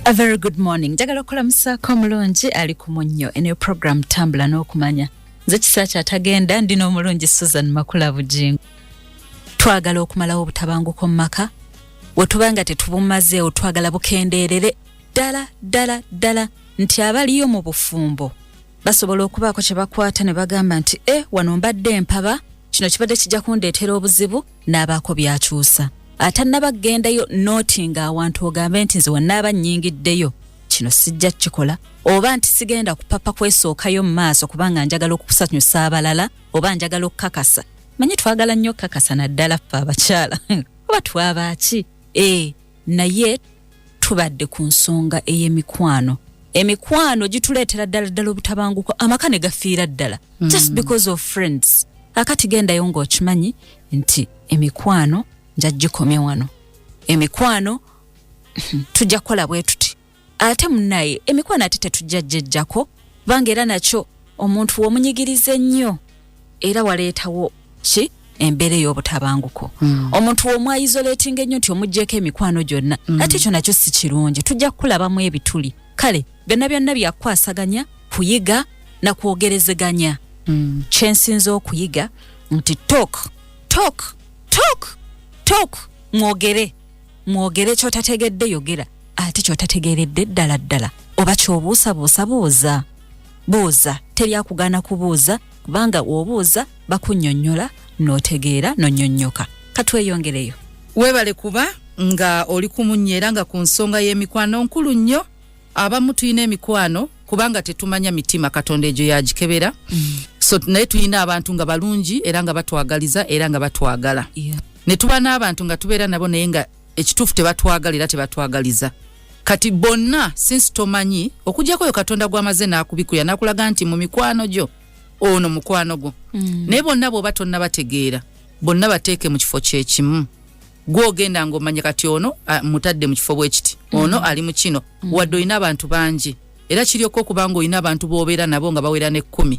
A very good morning. Jagala okulamusa ko mulungi ali ku munnyo eno program tambula n'okumanya. Nze Kisaakya atagenda ndino omulungi Susan Makula Bujingo. Twagala okumalawo obutabanguko mu maka. Wetubanga tetubumazeewo twagala bukendeerere ddala nti abaliyo mu bufumbo basobola okubaako kye bakwata ne bagamba nti wano mbadde empaba kino kibadde kijja kundeetera obuzibu n'abaako byakyusa. Atannabagendayo notinga awantu ogambe nti nze wannaaba nnyingiddeyo kino sijja kikola oba nti sigenda kupapa kwesookayo mu maaso kubanga njagala okusanyusa abalala oba njagala okukakasa. Manyi twagala nnyo okukakasa naddala ffe abakyala oba twabaaki naye tubadde ku nsonga ey'emikwano. Emikwano gituleetera ddala obutabanguko amaka ne gafiira ddala just because of friends. Akati gendayo ng'okimanyi nti emikwano njaggikomye wano. Emikwano tujja kukola bwe tuti. Ate munnaye emikwano ate tetujja jjajjako kubanga era nakyo omuntu w'omunyigiriza ennyo era waleetawo ki embeera y'obutabanguko. Omuntu w'omwayizolatinga ennyo nti omuggyeko emikwano gyonna ate ekyo nakyo si kirungi. Tujja kulabamu ebituli. Kale byonna byakwasaganya kuyiga na kwogerezeganya. Kyensinza okuyiga nti talk mwogere ky'otategedde yogera ate ky'otategeredde ddala oba ky'obuusa buuza teryakugaana kubuuza kubanga w'obuuza bakunnyonnyola n'otegeera n'onnyonnyoka. Katweyongereyo. Weebale kuba nga oli kumunyeera nga ku nsonga y'emikwano nkulu nnyo. Abamu tuyina emikwano kubanga tetumanya mitima Katonda egyo yagikebera. So naye tuyina abantu nga balungi era nga batwagaliza era nga batwagala. Ne tuba n'abantu nga tubeera nabo naye nga ekituufu tebatwagalira tebatwagaliza. Kati bonna since tomanyi okujjako oyo Katonda gw'amaze n'akubikuya n'akulaga nti mu mikwano gyo ono mukwano gwo. Naye bonna bw'oba tonna bategeera bonna bateeke mu kifo kye kimu. Gw'ogenda ng'omanya kati ono mutadde mu kifo bwe kiti ono ali mu kino wadde olina abantu bangi era kiryoka okubanga olina abantu b'obeera nabo nga bawera ne 10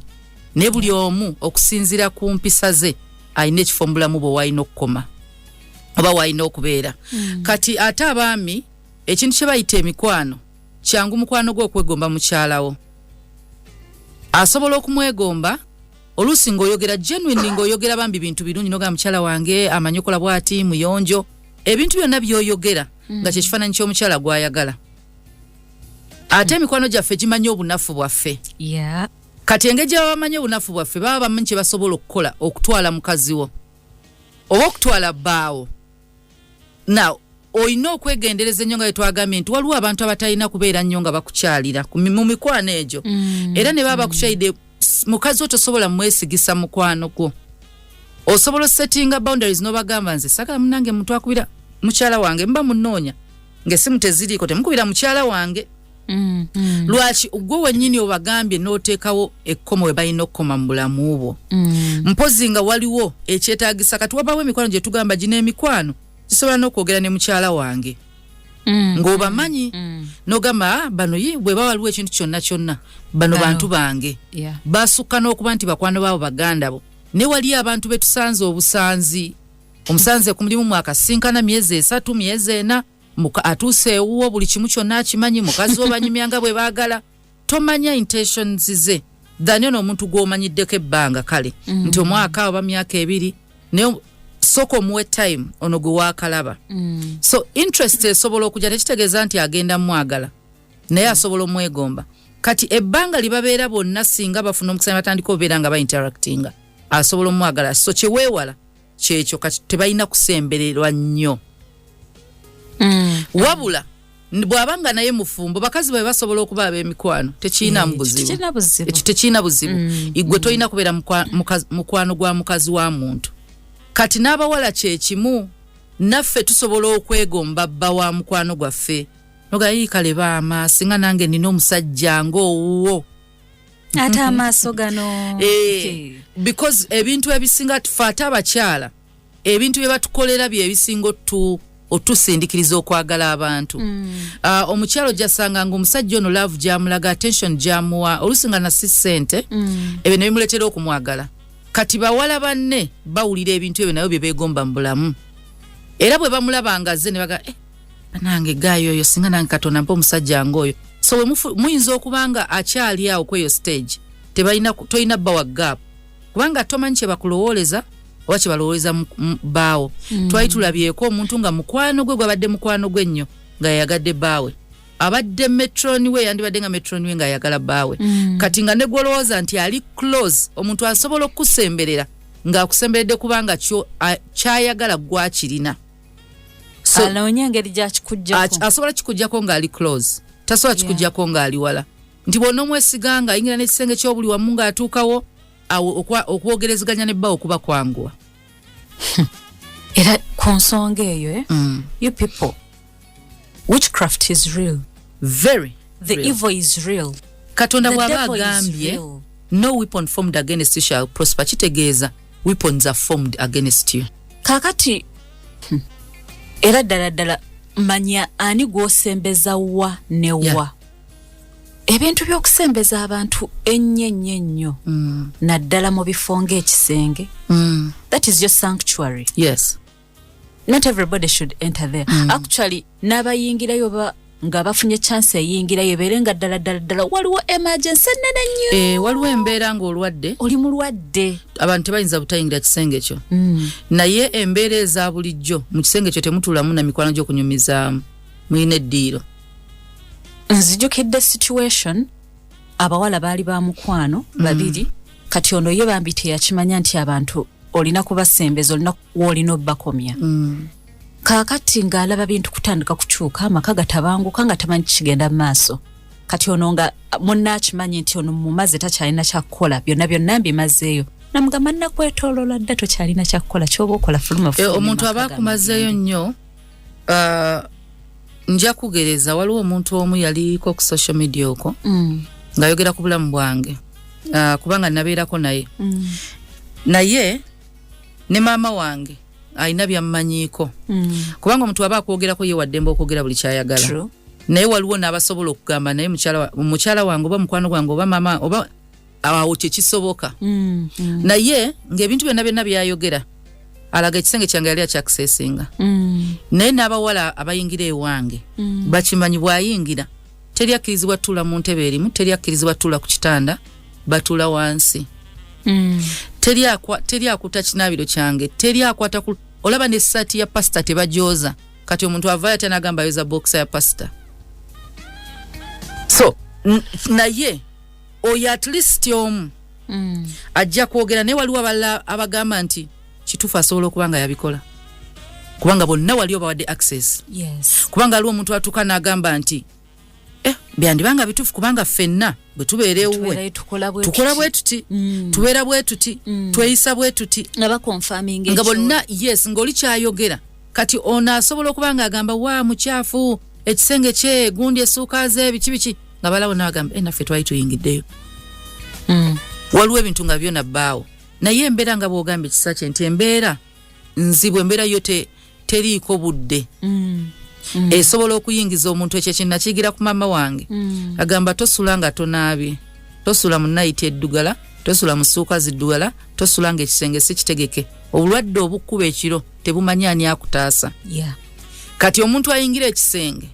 ne buli omu okusinzira ku mpisa ze alina ekifo mu bulamu bwe wayina okukoma oba wayina okubeera. Kati ate abaami ekintu kye bayita emikwano kyangu mukwano gwe okwegomba mukyalawo. Asobola okumwegomba oluusi ng'oyogera genuine ng'oyogera bambi bintu birungi noga mukyala wange amanyi okola bw'ati muyonjo ebintu byonna by'oyogera nga kye kifaananyi ky'omukyala gw'ayagala. Ate emikwano gyaffe gimanyi obunafu bwaffe. Kati engeri gye bamanyi obunafu bwaffe baba bamanyi kye basobola okukola okutwala mukazi wo oba okutwala bbaawo. Now olina okwegendereza ennyo nga bwe twagambye nti waliwo abantu abatalina kubeera nnyo nga bakukyalira mu mikwano egyo era ne baba bakukyalidde mukazi wo tosobola mwesigisa mukwano gwo. Osobola settinga boundaries n'obagamba nze sagala munange muntu akubira mukyala wange mba munoonya ng'essimu teziriiko temukubira mukyala wange. Lwaki gwe wennyini obagambye n'oteekawo ekkomo we balina okukoma mu bulamu bwo. Mpozi nga waliwo ekyetaagisa kati wabawo emikwano gye tugamba gino emikwano gisobola n'okwogera ne mukyala wange ng'obamanyi n'ogamba bano bwe baba waliwo ekintu kyonna bano bantu bange basukka n'okuba nti bakwano baabo baganda bo. Ne wali abantu be tusanze obusanzi omusanze ku mulimu mwakasinkana myezi 3 myezi 4 atuuse ewuwo buli kimu kyonna akimanyi mukazi wo banyumyanga bwe baagala tomanya intentions ze dhani ono omuntu gw'omanyiddeko ebbanga kale nti omwaka oba myaka 2 ne soko muwe time ono gwe waakalaba. So interest esobola okujja tekitegeeza nti agenda mwagala naye asobola omwegomba. Kati ebbanga libabeera bonna singa bafuna omukisa batandika obeera nga ba-interactinga asobola omwagala. So kye weewala kyekyo kati tebalina kusembererwa nnyo. Wabula bw'abanga naye mufumbo bakazi babe basobola okuba ab'emikwano tekiina buzibu. Ekyo tekiina buzibu. Igwe tolina kubeera mukwano gwa mukazi wa muntu. Kati n'abawala kye kimu naffe tusobola okwegomba bba wa mukwano gwaffe noga kale baama singa nange nina omusajja ng'owuwo ate amaaso gano. Because ebintu ebisinga tufaate abakyala ebintu bye batukolera bye ebisinga otusindikiriza okwagala abantu. Omukyalo jasanga ng'omusajja ono love gyamulaga attention gyamuwa olusinga na si ssente ebyo ne bimuleetera okumwagala. Kati bawala banne bawulira ebintu ebyo nayo bye beegomba mu bulamu era bwe bamulaba nga azze ne baga nange gayo yo singa nange Katonda mpo musajja ngoyo. So muyinza okubanga akyali awo kweyo stage toyina bawa gap kubanga tomanyi kye bakulowooleza oba kye balowooza baawo. Twali tulabyeko omuntu nga mukwano gwe gwabadde mukwano gwe nnyo nga yayagadde baawe, abadde metroni we yandibadde nga metroni we nga yagala baawe. Kati nga ne gwolowooza nti ali close omuntu asobola okusemberera nga akusemberedde kubanga kyayagala gwakirina. So ngeri gyakikujjako asobola kikujjako ng'ali close, tasobola kikujjako ng'ali wala. Nti bwonna omwesiganga ayingira n'ekisenge ky'obuli wamu ng'atuukawo awo okwogerezeganya ne bbawo okuba kwanguwa. Era ku nsonga eyo you people, witchcraft is real. Very the real. Evil is real. Katonda bw'aba agambye no weapon formed against you shall prosper, kitegeeza weapons are formed against you. Kakati era ddala manya ani gw'osembeza wa ne wa. Ebintu by'okusembeza abantu ennyo naddala mu bifo ng'ekisenge. That is your sanctuary. Yes. Not everybody should enter there. Actually, n'abayingirayo nga bafunye chance eyingirayo ebeere nga ddala waliwo emergency nene nnyo. Waliwo embeera ng'olwadde. Oli mulwadde. Abantu tebayinza butayingira kisenge kyo. Naye embeera eza bulijjo mu kisenge kyo temutuulamu na mikwano gy'okunyumizaamu. Muyina eddiiro. Nzijukidde situation abawala baali ba mukwano babiri kati ono ye bambi teyakimanya nti abantu olina kubasembeza olina obbakomya. Kakati ng'alaba bintu kutandika kukyuka amaka gatabanguka nga tamanyi kigenda mu maaso. Kati ono nga munna akimanyi nti ono mumaze takyalina kyakukola byonna mbimazeeyo. Namugamba nnakwetooloola dda tokyalina kyakukola ky'oba okola fuluma. Omuntu aba akumazeeyo nnyo nja kugereza waliwo omuntu omu yaliko ku social media okwo ng'ayogera ku bulamu bwange kubanga nabeerako naye. Naye ne maama wange ayina byammanyiiko kubanga omuntu aba akwogerako ye waddembe okwogera buli kyayagala. Naye waliwo n'abasobola okugamba naye mukyala wange oba mukwano gwange oba maama oba awo kyekisoboka. Naye ng'ebintu byonna byayogera alaga ekisenge kyange yali akyakuseesinga. Naye n'abawala abayingira ewange bakimanyi bw'ayingira teri akkirizibwa tuula mu ntebe erimu, teri akkirizibwa tuula ku kitanda, batuula wansi. Teri akuta kinaabiro kyange, teri akwata olaba n'essaati ya pasita tebajooza. Kati omuntu avaayo ate n'agamba ayoza bookisa ya pasita. So naye oyo at least omu ajja kwogera. Naye waliwo abalala abagamba nti kituufu asobola okubanga yabikola kubanga bonna wali obawadde access. Kubanga aliwo omuntu atuuka n'agamba nti byandibanga bituufu kubanga ffenna bwe tubeera ewuwe tukola bwe tuti tubeera bwe tuti tweyisa bwe tuti nga bonna ng'oli kyayogera. Kati ono asobola okubanga agamba wa mukyafu ekisenge kye gundi essuuka ze biki nga balawo n'agamba naffe twali tuyingiddeyo. Waliwo ebintu nga byonna bbaawo. Naye embeera nga bw'ogamba ekisa kye nti embeera nzibwe, embeera yo teriiko budde. Esobola okuyingiza omuntu ekyo kinnakiyigira ku maama wange. Agamba tosula nga tonaabye, tosula mu nayiti eddugala, tosula mu ssuuka ziddugala, tosula nga ekisenge si kitegeke. Obulwadde obukkuba ekiro tebumanyi ani akutaasa. Kati omuntu ayingira ekisenge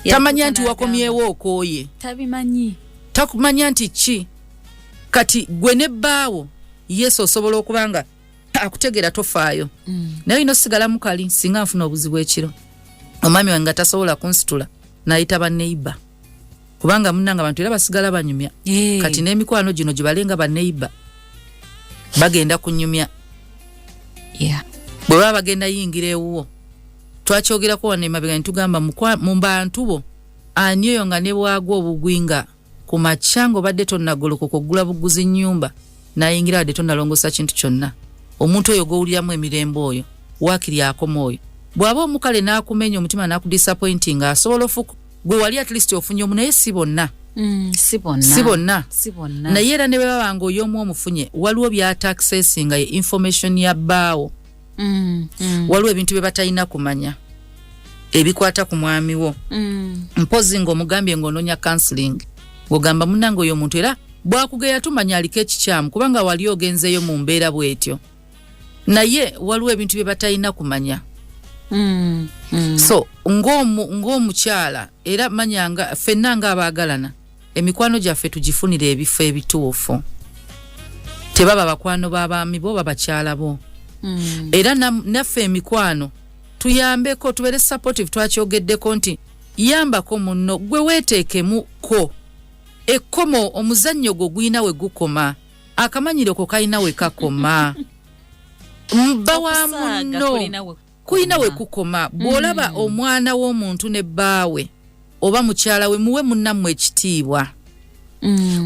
tamanya nti wakomyewo okooye, takumanya nti ki. Kati gwe ne bbaawo Yesu osobola okubanga akutegera tofaayo. Naye ino sigala mukali singa nfuna obuzibu ekiro. Omwami wange tasobola kunsitula n'ayita banneiba kubanga munnanga abantu era basigala banyumya. Kati n'emikwano gino gye balenga banneiba bagenda kunyumya. Bwe baba bagenda yingira ewuwo twakyogerako wano emabega ne tugamba mu bantu bo ani oyo nga ne bwagwa obugwinga ku makya ng'obadde tonnagolokoka okugula buguzi nnyumba n'ayingira wadde tonnalongoosa kintu kyonna. Omuntu oyo gowuliramu emirembe oyo waakiri akoma oyo bw'aba omukale n'akumenya omutima n'akudisappointing asobola ofuku gwe wali at least ofunye omu naye si bonna. Si bonna. Naye era ne bwe baba nga oyo omu omufunye waliwo by'ataccessinga ye information ya bbaawo. Waliwo ebintu bye batalina kumanya ebikwata ku mwami wo. Mpozi ng'omugambye ng'onoonya counseling ng'ogamba munnange oyo omuntu era bwakugeya tumanya aliko ekikyamu kubanga wali ogenzeeyo mu mbeera bw'etyo. Naye waliwo ebintu bye batalina kumanya So ng'omukyala era manyanga ffenna ng'abaagalana emikwano gyaffe tugifunira ebifo ebituufu tebaba bakwano b'abaami bo babakyala bo era naffe emikwano tuyambeko tubeere supportive twakyogeddeko nti yambako munno gwe weeteekemuko ekkomo omuzannyo gwo guyina we gukoma akamanyiro ko kalina we kakoma mba wa munno kuyina we kukoma bw'olaba omwana w'omuntu ne bbaawe oba mukyala we muwe munnammwe ekitiibwa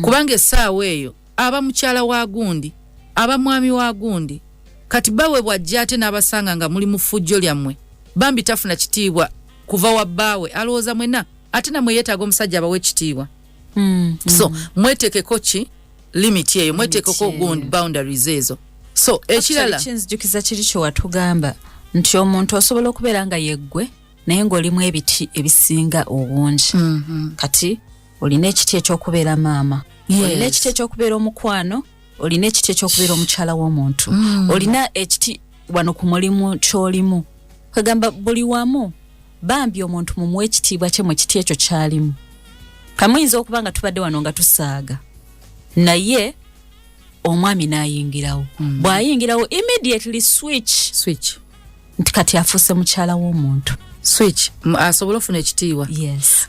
kubanga essaawa eyo aba mukyala wa gundi aba mwami wa gundi kati bawe bw'ajja ate n'abasanga nga muli mu ffujjo lyammwe bambi tafuna kitiibwa kuva wa bbaawe alowooza mwena ate namwe yeetaaga omusajja abawe ekitiibwa so mwetekeko ki limit eyo mwetekeko gundi boundaries ezo so ekirala kinzijukiza kiri kye watugamba nti omuntu osobola okubeera nga yeggwe naye ng'olimu ebiti ebisinga obungi kati olina ekiti ekyokubeera maama olina ekiti ekyokubeera omukwano olina ekiti ekyokubeera omukyala w'omuntu olina ekiti wano ku mulimu ky'olimu kagamba buli wamu bambi omuntu mumuwe ekitiibwa kye mu kiti ekyo kyalimu kamuyinza okuba nga tubadde wano nga tusaaga naye omwami n'ayingirawo bw'ayingirawo immediately switch nti kati afuuse mukyala w'omuntu switch asobola ofuna ekitiibwa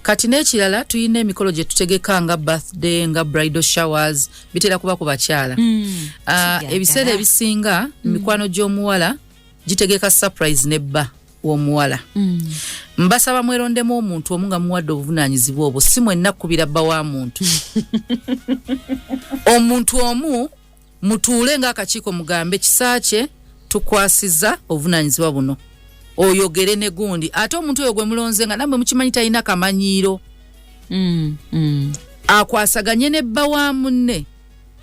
kati n'ekirala tuyina emikolo gye tutegeka nga birthday nga bridal showers bitera kuba ku bakyala ebiseera ebisinga mikwano gy'omuwala gitegeka surprise nebba w'omuwala mbasaba mwerondemu omuntu omu nga muwadde obuvunaanyizibwa obwo si mwenna kkubira bba wa muntu omuntu omu mutuule ng'akakiiko mugambe kisaakye tukwasiza obuvunaanyizibwa buno oyogere ne gundi ate omuntu oyo gwe mulonze nga nammwe mukimanyi talina kamanyiiro akwasaganye ne bba wa munne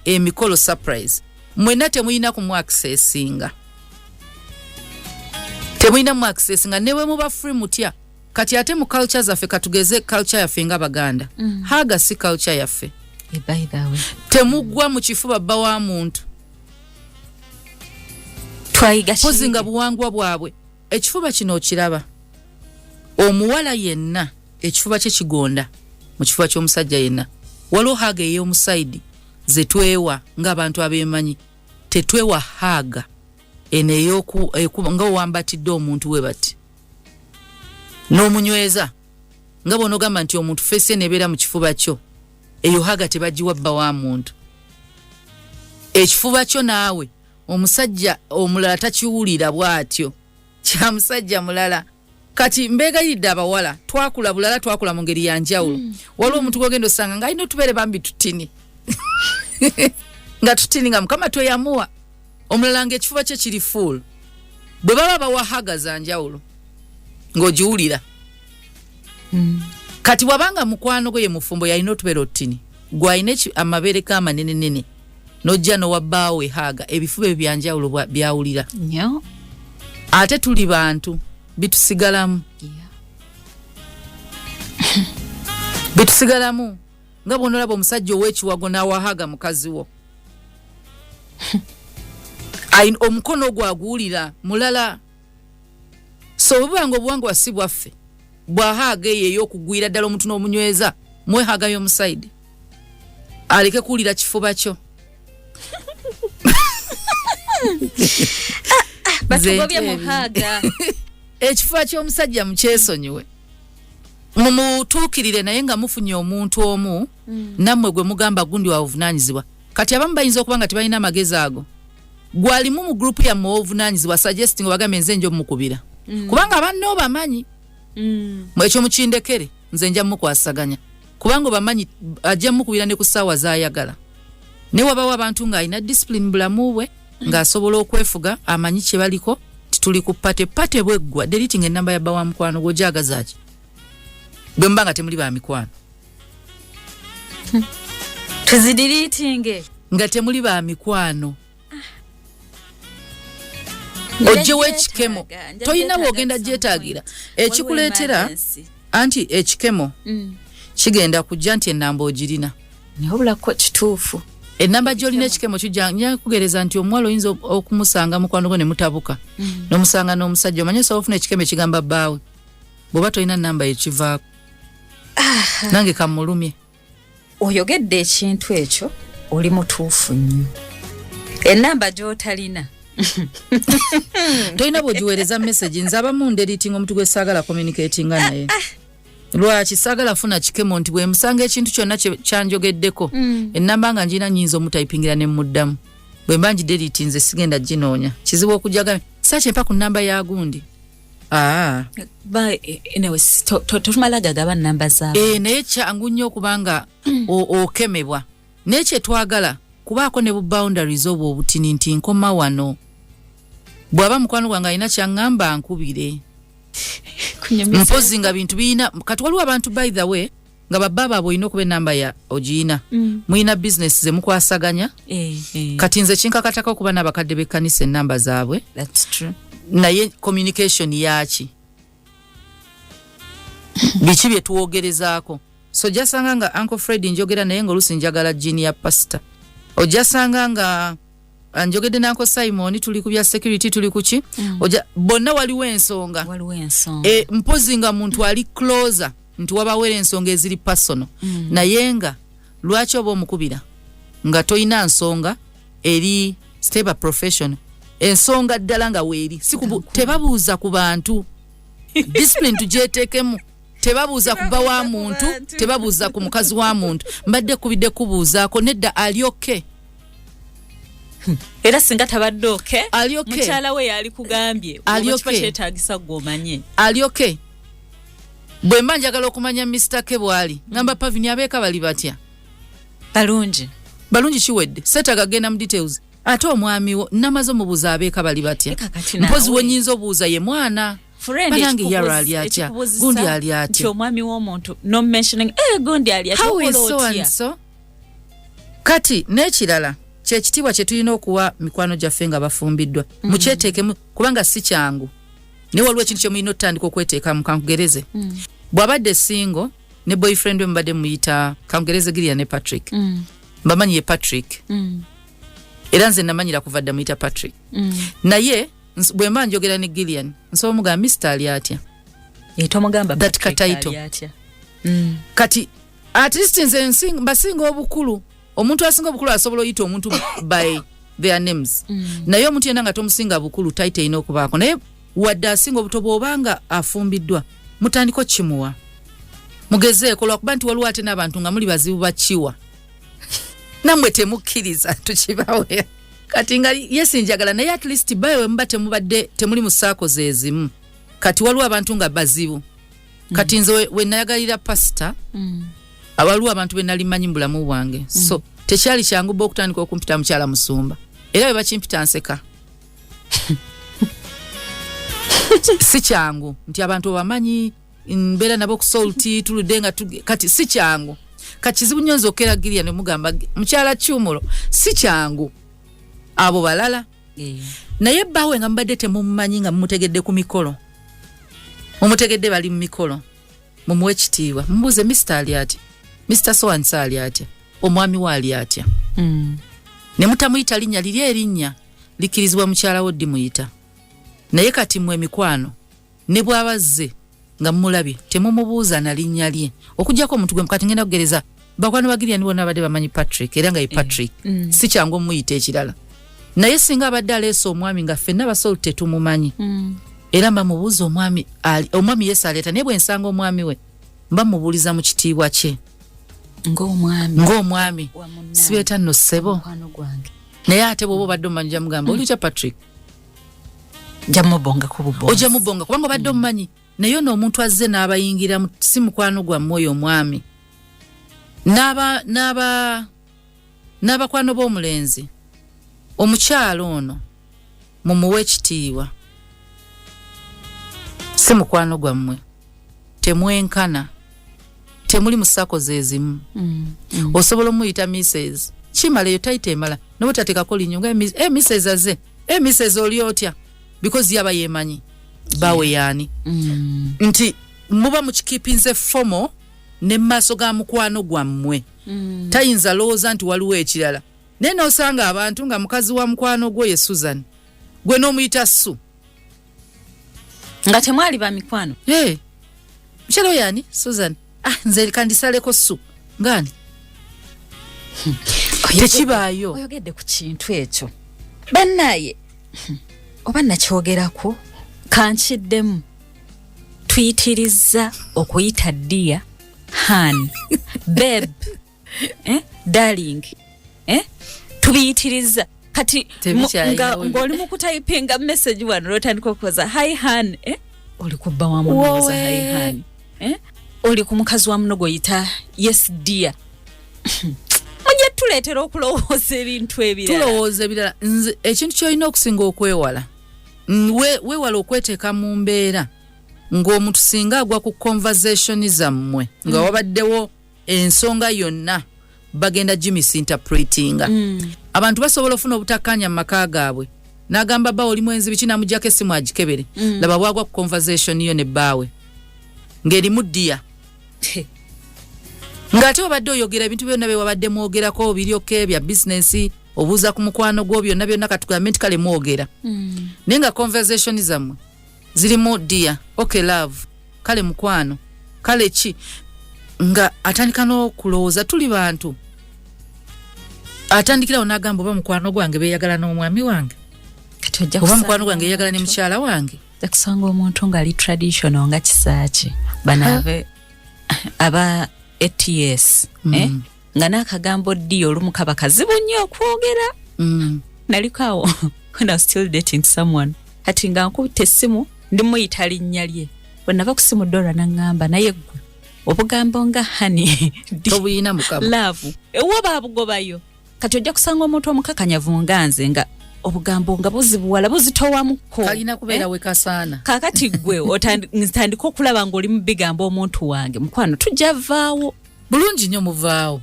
emikolo surprise mwenna temuyina kumwakisesinga newe muba free mutya kati ate mu culture zaffe katugeze culture yaffe nga baganda haga si culture yaffe temugwa mu kifuba bba wa muntu pozinga buwangwa bwabwe ekifuba kino okiraba omuwala yenna ekifuba kye kigonda mu kifuba ky'omusajja yenna waliwo haga ey'omusaidi ze twewa ng'abantu abeemanyi tetwewa haga eno nga owambatidde omuntu we bati n'omunyweza nga bw'onogamba nti omuntu feesi eneebeera mu kifuba kyo eyo haga tebagiwa bba wa muntu ekifuba kyo naawe omusajja omulala takiwulira bw'atyo kya musajja mulala kati mbeegayiridde abawala twakula bulala twakula mu ngeri ya njawulo waliwo omuntu gwogenda osanga nga alina otubeere bambi tutini nga tutini nga mukama tweyamuwa omulala ng'ekifuba kye kiri full bwe baba bawa haga za njawulo ng'ogiwulira kati wabanga mukwano gwe ye mufumbo yalina otubeere otutini gwalina amabeere k'amanenenene n'ojja n'owabbaawe haga ebifuba ebyo byanjawulo byawulira ate tuli bantu bitusigalamu bitusigalamu nga bw'onolaba omusajja ow'ekiwago n'awahaga mukazi wo omukono gwaguwulira mulala so bwebanga obuwangwa si bwaffe bw'ahaaga eyo ey'okugwira ddala omuntu n'omunyweza mwehaga y'omusaidi aleke kuwulira kifuba kyo batugobye muhaga ekifuba ky'omusajja mukyesonyiwe mumutuukirire naye nga mufunye omuntu omu nammwe gwe mugamba gundi wa buvunaanyizibwa kati abamu bayinza okuba nga tebalina amagezi ago gwalimu mu gurupu yammwe w'obuvunaanyizibwa suggesting obagambe nze nja omukubira kubanga abanne obamanyi ekyo mukindekere nze nja mukwasaganya kubanga obamanyi ajja mukubira ne ku ssaawa zaayagala ne wabawo abantu ng'alina discipline bulamu bwe ng'asobola okwefuga amanyi kye baliko tituli ku pate bweggwa deleting ennamba ya bba wa mukwano gw'ojagazaaki bwe muba nga temuli ba mikwano tuzidiriitinge nga temuli ba mikwano ojjewo ekikemo toyina bw'ogenda gyetaagira ekikuleetera anti ekikemo kigenda kujja nti ennamba ogirina naye obulako kituufu Enamba gyolina ekikemo kijja kugereza nti omwalo oyinza okumusanga mukwano gwo ne mutabuka n'omusanga n'omusajja omanye so ofuna ekikemo ekigamba bbaawe bw'oba tolina namba ekivaako nange kamulumye. Oyogedde ekintu ekyo oli mutuufu nnyo. Enamba gy'otalina tolina bw'ogiweereza message nze abamu nderitinga omuntu gwe saagala communicatinga naye. Lwaki saagala funa kikemo nti bwe musanga ekintu kyonna kyanjogeddeko ennamba nga njina nyinza omutayipingira ne muddamu bwe mba ngideritinze sigenda ginoonya kizibu okujaga saaki empa ku nnamba ya gundi. Totumala gagaba nnamba zaabwe. Naye kyangu nnyo okubanga okemebwa naye kyetwagala kubaako ne bu boundaries obwo obutini nti nkoma wano bw'aba mukwano gwange alina kyaŋŋamba nkubire. Mpozi nga bintu biina kati waliwo abantu by the way nga bababa abo olina okuba enamba ya ogiina muyina business ze mukwasaganya kati nze kinkakatako okuba n'abakadde b'ekkanisa ennamba zaabwe. That's true. Naye communication yaki biki bye tuwogerezaako so jasanga nga Uncle Fred njogera naye ng'oluusi njagala jini ya pastor ojasanga nga njogedde na Uncle Simon tuli ku bya security tuli kuki bonna waliwo ensonga mpozi nga muntu ali closer nti wabawera ensonga eziri personal naye nga lwaki oba omukubira nga toyina nsonga eri stable professional ensonga ddala nga weeri tebabuuza ku bantu discipline tujetekemu tebabuuza kuba wa muntu tebabuuza ku mukazi wa muntu mbadde kubidde kubuuzaako nedda alyoke era singa tabadde oke alyoke mukyala we yali kugambye alyoke kyetaagisa gw'omanye alyoke bwe mba njagala okumanya Mr. K bw'ali ngamba Pavini abeeka bali batya balungi kiwedde setaga genda mu details ate omwami wo namaze omubuuza abeeka bali batya mpozi we nnyinza obuuza ye mwana banange yaro ali atya gundi ali atya omwami w'omuntu no mentioning gundi ali atya so kati n'ekirala kyekitiibwa kye tulina okuwa mikwano gyaffe nga bafumbiddwa mukyeteekemu kubanga si kyangu naye waliwo ekintu kye mulina otandika okweteekamu kankugereze bw'abadde single ne boyfriend we mubadde muyita kankugereze Gillian ne Patrick mbamanyi ye Patrick era nze namanyira kuva dda muyita Patrick naye bwe mba njogera ne Gillian nsobola mugamba Mr. ali atya tomugamba that kataito kati at least nze basinga obukulu omuntu asinga obukulu asobola oyita omuntu by their names naye omuntu yenna nga tomusinga bukulu taite ina okubaako naye wadde asinga obuto bw'obanga afumbiddwa mutandiko kimuwa mugezeeko lwakuba nti waliwo ate n'abantu nga muli bazibu bakiwa nammwe temukkiriza tukibawe kati nga yesinjagala naye at least bawe mba temubadde temuli mu saako zezimu kati waliwo abantu nga bazibu kati nze we nayagalira pastor waliwo abantu be nali manyi mu bulamu bwange so tekyali kyangu bba okutandika okumpita mukyala musumba era we bakimpita nseka si kyangu nti abantu obamanyi mbeera nabo okusolti tuludde nga kati si kyangu kati kizibu nnyo nze okera Gillian ne mugamba mukyala Kyumulo si kyangu abo balala naye bbaawe nga mubadde temumumanyi nga mumutegedde ku mikolo mumutegedde bali mu mikolo mumuwe ekitiibwa mumubuuze Mr. ali atya Mr. So-and-so ali atya omwami we ali atya ne mutamuyita linnya liri erinnya likirizibwa mukyala wo ddi muyita naye kati mmwe mikwano ne bw'abazze nga mmulabye temumubuuza na linnya lye okuggyako omuntu gwe kati ngenda kugereza bakwano ba Gillian bonna badde bamanyi Patrick era nga ye Patrick si kyangu omuyita ekirala naye singa abadde aleese omwami nga ffenna basolo tetumumanyi era mba mubuuza omwami Yesu aleeta naye bwe nsanga omwami we mba mubuuliza mu kitiibwa kye ng'omwami sibeeta nno ssebo naye ate bw'oba obadde omumanyi jamugamba oli kya Patrick ojja mubonga kubanga obadde omumanyi naye ono omuntu azze n'abayingira si mukwano gwammwe oyo omwami n'abakwano b'omulenzi omukyalo ono mumuwe ekitiibwa si mukwano gwammwe temwenkana temuli mu ssako zezimu osobola omuyita Mrs. kimala eyo tayita emala noba tateekako linnyo nga Mrs. azze Mrs. oli otya because yaba yemanyi bawe yaani nti muba mukikipinze fomo ne maaso ga mukwano gwammwe tayinza lowooza nti waliwo ekirala neno osanga abantu nga mukazi wa mukwano gwo ye Susan gwe n'omuyita Su nga temwali ba mikwano mchalo yani Susan nze kandisaleko Su ngani tekibaayo oyogedde ku kintu ekyo bannaye oba nakyogerako kankiddemu tuyitiriza okuyita dia han babe darling tubiyitiriza kati ng'oli mu kutayipinga message wano lwotandika okukoza hi han oli kubba wa munoza hi han oli ku mukazi wa muno goyita yes dear mujja tuleetera okulowooza ebintu ebirala tulowooza ebirala nze ekintu kyolina okusinga okwewala weewala okweteeka mu mbeera ng'omuntu singa agwa ku conversation zammwe nga wabaddewo ensonga yonna bagenda misinterpretinga abantu basobola ofuna obutakkaanya mu maka gaabwe n'agamba bba oli mwenzi biki namuggyako essimu agikebere laba bwagwa ku conversation yo ne bbaawe ng'erimu ddiya ng'ate wabadde oyogera ebintu byonna bye wabadde mwogerako biryoke bya bizinensi obuuza ku mukwano gwo byonna byonna katugambe nti kale mwogera naye nga conversation zammwe zirimu ddiya okay love kale mukwano kale ki nga atandika n'okulowooza tuli bantu atandikirawo n'agamba oba mukwano gwange beeyagala n'omwami wange oba mukwano gwange yeeyagala ne mukyala wange kusanga omuntu ng'ali traditional nga kisaaki banave aba ATS nga n'akagambo ddi olumu kaba kazibu nnyo okwogera naliko awo when I was still dating someone kati nga nkubita essimu ndimuyita linnya lye bwe nava ku simu Dora n'aŋŋamba naye ggwe obugambo nga hani tobuyina mukama laavu ewo baabugobayo kati ojja kusanga omuntu omukakanyavu nga nze nga obugambo nga buzibuwala buzitowamuko kalina kubeera wekasaana kaakati ggwe otandika okulaba ng'oli mu bigambo omuntu wange mukwano tujja vaawo bulungi nnyo muvaawo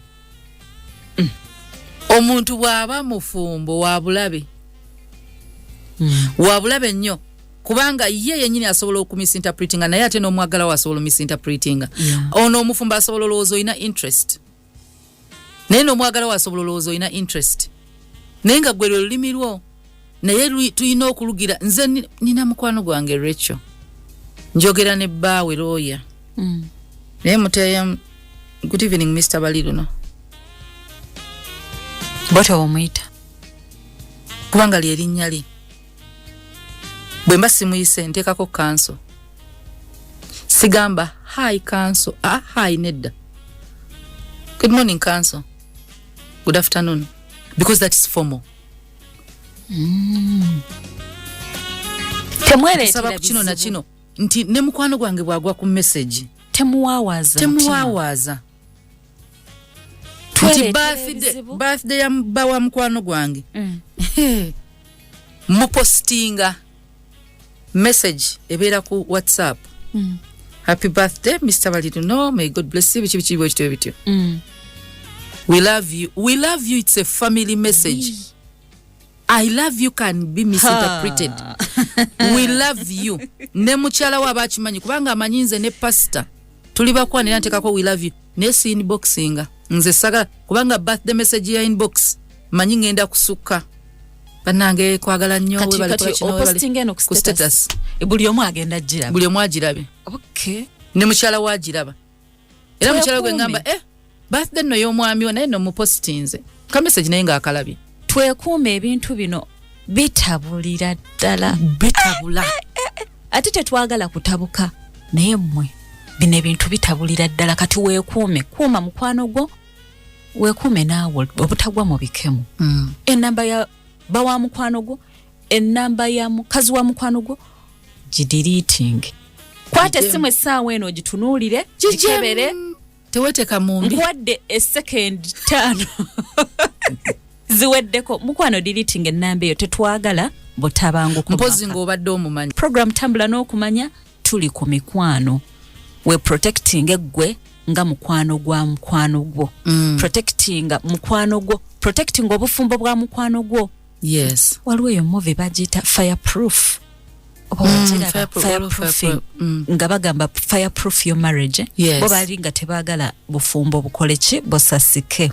omuntu bw'aba mufumbo wa bulabe wa bulabe nnyo kubanga ye yennyini asobola okumisinterpretinga naye ate n'omwagala we asobola omisinterpretinga ono omufumbo asobola olowooza olina interest naye n'omwagala we asobola olowooza olina interest naye nga gwe lwe lulimi lwo naye tulina okulugira nze nina mukwano gwange Rachel njogera ne bbaawe looya naye muteya good evening Mr. Baliruno bota omuyita kubanga lye linnya lye bwe mba simuyise nteekako kanso sigamba hi kanso hi nedda good morning kanso good afternoon because that is formal temwereetera ku kino na kino nti ne mukwano gwange bwagwa ku message temuwaawaza nti birthday ya bawa mukwano gwange mupostinga message ebeera ku WhatsApp happy birthday Mr. Baliruno may God bless you bichi bityo we love you it's a family message I love you can be misinterpreted we love you ne mukyala wa bakimanyi kubanga amanyinze ne pastor tuli bakwanira ntekako we love you ne inboxinga nze sagala kubanga birthday message ya inbox manyi ngenda kusukka banange kwagala nnyo we bali kwa kino posting eno ku status buli omu agenda jiraba buli omu agirabe okay ne mukyala wa agiraba era mukyala gwe ngamba birthday no y'omwami wa naye no mu postinze ka message naye nga akalabye twekuume ebintu bino bitabulira ddala bitabula ate tetwagala kutabuka naye mmwe bino ebintu bitabulira ddala kati weekuume kuuma mukwano gwo weekuume naawe obutagwa mu bikemu ennamba ya bawa mukwano gwo ennamba ya mukazi wa mukwano gwo gideleting kwata essimu essaawa eno gitunuulire gikebere teweteeka mumbi nkuwadde second 5 ziweddeko mukwano deleting ennamba eyo tetwagala butabanguko mpozi ng'obadde omumanyi program tambula n'okumanya tuli ku mikwano we protecting eggwe nga mukwano gwa mukwano gwo protecting mukwano gwo protecting obufumbo bwa mukwano gwo yes waliwo eyo movie bagiyita fireproof fireproofing nga bagamba fireproof your marriage bo bali nga tebagala bufumbo bukole ki bosasike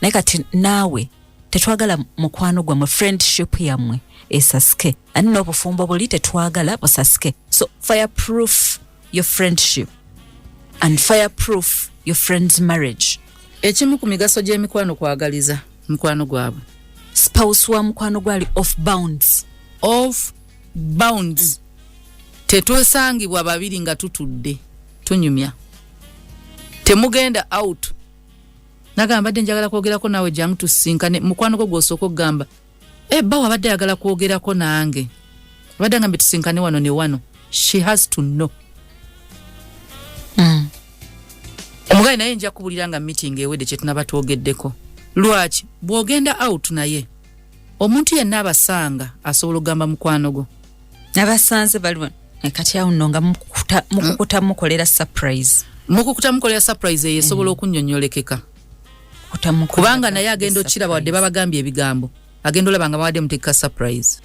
naye kati naawe tetwagala mukwano gwammwe friendship yammwe esasike ani n'obufumbo buli tetwagala busasike. So fireproof your friendship and fireproof your friend's marriage. Ekimu ku migaso gy'emikwano kwagaliza mukwano gwabwe. Spouse wa mukwano gwali off bounds. Off bounds. Tetwesangibwa babiri nga tutudde tunyumya. Temugenda out. Nagamba badde njagala kwogerako nawe jangu tusinkane mukwano gwo gwosooka okugamba bawa badde ayagala kwogerako nange. Badde ngambe tusinkane wano ne wano. She has to know. Omugaye naye nja kubulira nga meeting ewedde kye tunaba twogeddeko. Lwaki bw'ogenda out naye omuntu yenna abasanga asobola okugamba mukwano gwo. Abasanze baliwo kati awo nno nga mukukuta mukolera surprise. Mukukuta mukolera surprise yesobola okunnyonnyolekeka. Kubanga naye agenda okiraba wadde babagambye ebigambo. Agenda olaba nga bawadde muteeka surprise.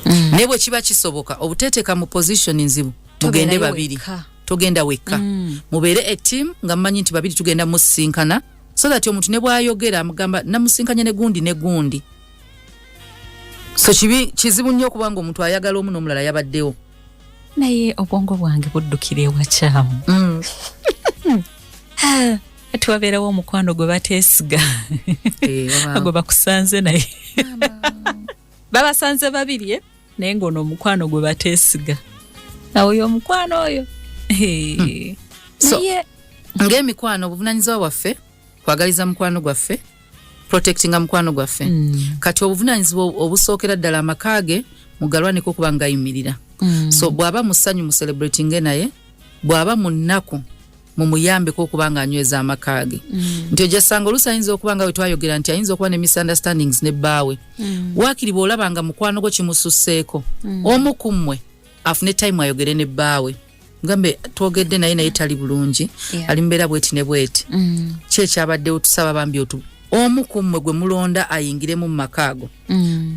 Naye bwe kiba kisoboka obuteeteeka mu position nzibu tugende babiri. Togenda wekka. Mubeere a team nga mmanyi nti babiri tugenda musinkana so that omuntu ne bwayogera amugamba namusinkanye ne gundi. So kizibu nnyo kubanga omuntu ayagala omu n'omulala yabaddewo. Naye obwongo bwange buddukira ewakyamu. Tuwabeerawo omukwano gwe bateesiga. Gwe bakusanze naye. Babasanze babiri naye ng'ono omukwano gwe bateesiga. Oyo omukwano oyo. So ng'emikwano obuvunaanyizibwa bwaffe kwagaliza mukwano gwaffe protectinga mukwano gwaffe. Kati obuvunaanyizibwa obusookera ddala amakaage mugalwaneko okuba ngayimirira. So bw'aba musanyu mu celebrating naye bw'aba mu nnaku mumuyambeko okuba nga anyweza amakaage. Nti ojasanga oluusi ayinza okuba nga we twayogera nti ayinza okuba ne misunderstandings ne bbaawe. Waakiri bw'olaba nga mukwano gwo kimususseeko omu ku mmwe afune time ayogere ne bbaawe. Ngambe twogedde naye tali bulungi ali mbeera bweti ne bweti. Kyekyabaddewo tusaba bambi otu omu ku mmwe gwe mulonda ayingiremu mu makaago.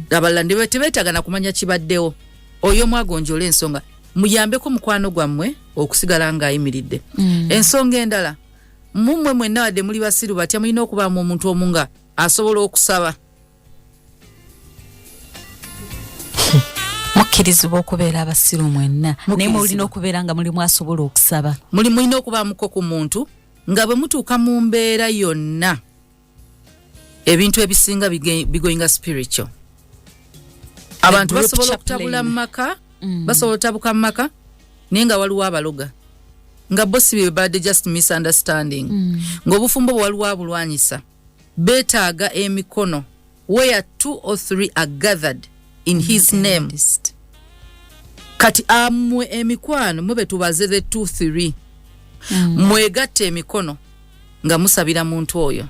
Abalala ndiwe tebeetaaga na kumanya kibaddewo. Oyo mwagonjoola ensonga muyambeko mukwano gwammwe okusigala ng'ayimiridde. Ensonga endala mummwe mwenna wadde muli basiru batya mulina okubaamu omuntu omu nga asobola okusaba. Mukkirizibwa okubeera abasiru mwenna naye mulina okubeera nga mulimu asobola okusaba. Mulina okubaamuko ku muntu nga bwe mutuuka mu mbeera yonna ebintu ebisinga bigoyinga spiritual. Abantu basobola okutabula mu maka, basobola otabuka mu maka naye nga waliwo abaloga. Nga bosi be badde just misunderstanding. Ng'obufumbo bwe waliwo abulwanyisa. Beetaaga emikono where 2 or 3 are gathered in his name. Kati amwe emikwano mwe betubaze the 2-3. Mwegatte emikono nga musabira muntu oyo.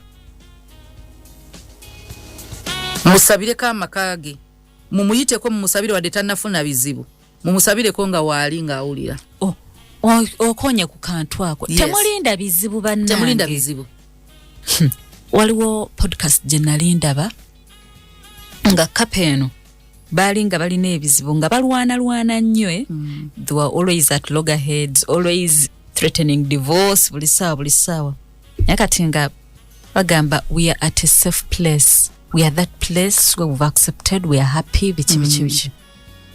Musabireko amakaage. Mumuyiteko mumusabire wadde tannafuna bizibu. Mumusabireko nga waali nga awulira. Okonye ku kantu ako. Yes. Temulinda bizibu bannange. Temulinda bizibu. Waliwo podcast gye nali ndaba nga kapeeno baali nga balina ebizibu nga balwana nnyo. They were always at loggerheads, always threatening divorce buli saawa. Nakati nga bagamba we are at a safe place. We are that place where we've accepted, we are happy, bichi.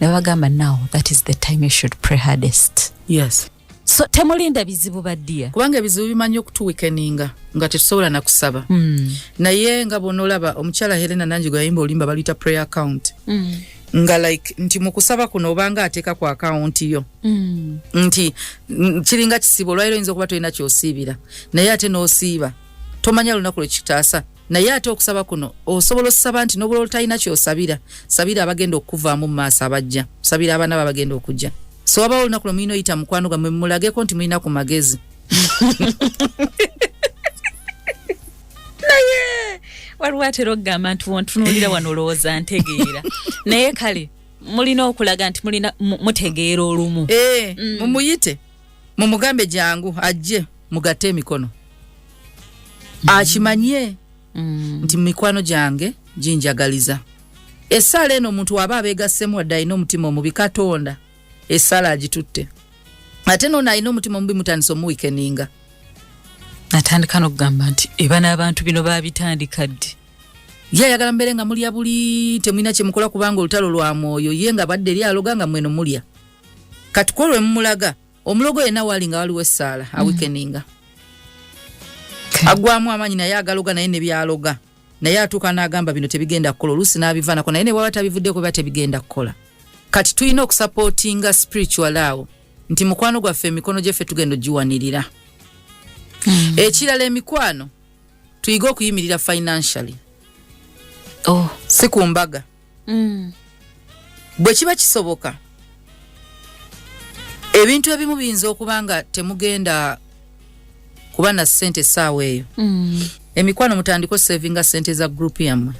Never bagamba now, that is the time you should pray hardest. Yes. So temulinda bizibu baddia. Kubanga ebizibu bimanyi okutuwekeninga nga tetusobola na kusaba. Naye nga bonolaba omukyala Helena Nanjigo yayimba olimba balita prayer account. Nga like nti mukusaba kuno obanga ateeka ku account yo. Nti kiringa kisibo lwairo inzo kuba toyina kyosiibira. Naye ate n'osiiba. Tomanya lunaku lwe kitaasa. Naye ate okusaba kuno osobola osaba nti n'obulolo talina kyosabira. Sabira abagenda okuvaamu mu maaso abajja. Sabira abaana babagenda okujja. So waba olunaku lwe mulina oyita mukwano gwammwe mulageko nti mulina ku magezi. Naye waliwo atera okugamba nti wontunuulira wano olowooza ntegeera. Naye kale mulina okulaga nti mulina mutegeera olumu. Mumuyite mumugambe jangu ajje mugatte emikono. Akimanye nti mikwano gyange ginjagaliza. Essala eno omuntu waba abeegassemu wadde alina omutima omubi Katonda essala agitutte. Ate nono alina omutima omubi mutandisa omuwekeninga. natandika n'okugamba nti ebana abantu bino babitandika ddi ye ayagala mbere nga mulya buli temulina kye mukola kubanga olutalo lwa mwoyo ye nga badde eri aloga nga mweno mulya kati kolwe mumulaga omulogo yenna wali nga waliwo essaala awikeninga agwamu amanyi naye agaloga naye ne byaloga naye atuuka n'agamba bino tebigenda kukola oluusi n'abivaanako naye ne bwaba tabivuddeko biba tebigenda kukola kati tulina okusupportinga spiritual awo nti mukwano gwaffe emikono gyeffe tugenda ogiwanirira ekirala emikwano tuyiga okuyimirira financially si ku mbaga bwe kiba kisoboka ebintu ebimu biyinza okuba nga temugenda kuba na ssente essaawa eyo emikwano mutandiko savinga ssente za group yammwe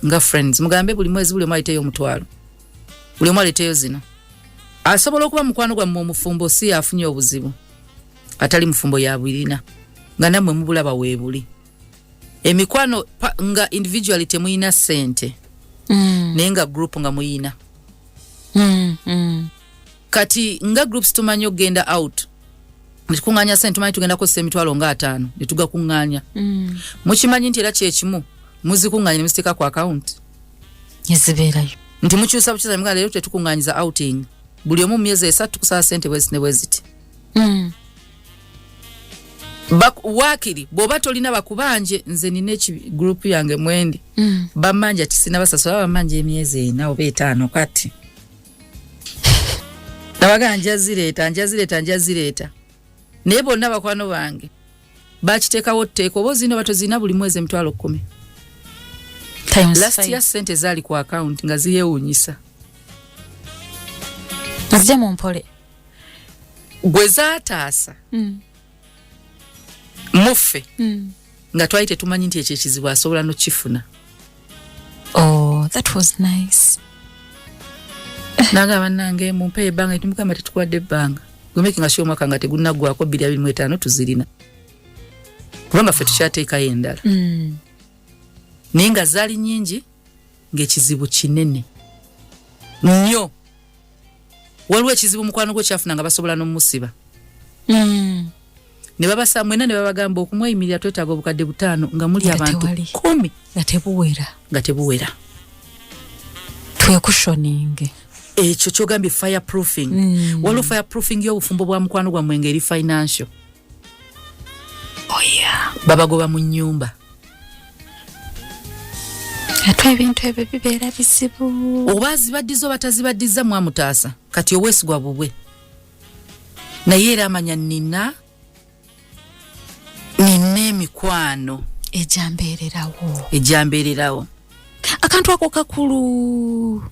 nga friends mugambe buli mwezi buli mwaliteyo omutwalo buli mwaliteyo zino asobola okuba mukwano gwammwe omufumbo si afunye obuzibu atali mufumbo ya bwirina nga nammwe mubulaba weebuli emikwano nga individually temuyina ssente naye nga group nga muyina kati nga groups tumanyi okgenda out netukunganya ssente tumanyi tugenda kosa emitwalo nga 5 netugakunganya mukimanyi nti era kyekimu muzikunganya nemuziteeka ku account ezibeerayo nti mukyusa bukyusa mga leero tetukunganyiza outing buli omu myezi 3 tukusala ssente bwezi ne bweziti wakiri bw'oba tolina bakubanje nze nina group yange mwendi bamanja tisina basasula bamanja emyezi 4 oba 5 kati nabaga njazireeta naye bonna bakwano bange bakiteekawo tteeka oba ozina batozina buli mwezi emitwalo 10 last year ssente zaali ku account nga ziyewuunyisa azija mu mpole gwe zaataasa muffe nga twali tetumanyi nti ekyo ekizibu asobola n'okifuna that was nice nanga bannange mumpe ebbanga tumukama tetukuwadde ebbanga gwemeki nga omwaka nga tegunaggwako 2025 tuzirina kubanga ffe tukyateekayo endala naye nga zaali nyingi ng'ekizibu kinene nnyo waliwo ekizibu mukwano gwe kyafuna nga basobola n'omusiba ne babasa mwena ne babagamba okumweyimirira twetaaga obukadde 5 nga muli abantu 10 nga tebuwera twekushoninge ekyo kyogambye fireproofing waliwo fireproofing y'obufumbo bwa mukwano gwa mwenge eri financial babagoba mu nnyumba ate ebintu ebyo bibeera bizibu oba zibaddiza oba tazibaddiza mwamutaasa kati oweesigwa bubwe naye era amanya nina emikwano ejambeererawo akantu ako kakulu